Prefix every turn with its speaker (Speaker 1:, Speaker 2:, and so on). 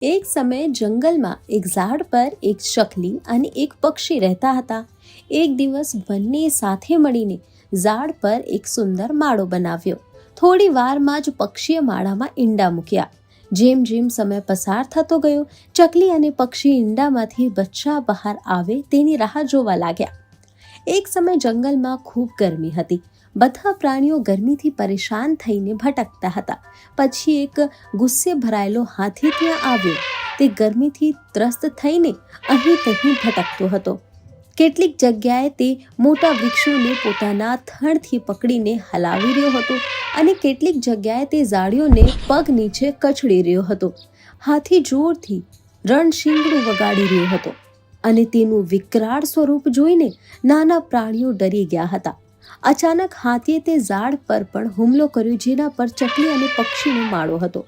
Speaker 1: એક સમયે જંગલમાં એક ઝાડ પર એક ચકલી અને એક પક્ષી રહેતા હતા. એક દિવસ બંને સાથે મળીને ઝાડ પર એક સુંદર માળો બનાવ્યો. થોડી વારમાં જ પક્ષીએ માળામાં ઈંડા મૂક્યા. જેમ જેમ સમય પસાર થતો ગયો, ચકલી અને પક્ષી ઈંડામાંથી બચ્ચા બહાર આવે તેની રાહ જોવા લાગ્યા. એક સમય જંગલમાં ખૂબ ગરમી હતી. બધા પ્રાણીઓ ગરમીથી પરેશાન થઈને ભટકતા હતા. પછી એક ગુસ્સે ભરાયેલો હાથી ત્યાં આવ્યો. તે ગરમીથી ત્રસ્ત થઈને અહીં તહીં ભટકતો હતો. કેટલીક જગ્યાએ તે મોટા વૃક્ષોને પોતાના થડથી પકડીને હલાવી રહ્યો હતો અને કેટલીક જગ્યાએ તે ઝાડીઓને પગ નીચે કચડી રહ્યો હતો. હાથી જોરથી રણશીંગડું વગાડી રહ્યો હતો અને તેનું વિકરાળ સ્વરૂપ જોઈને નાના પ્રાણીઓ ડરી ગયા હતા. અચાનક હાથીએ તે ઝાડ પર પણ હુમલો કર્યો જેના પર ચકલી અને પક્ષીનો માળો હતો.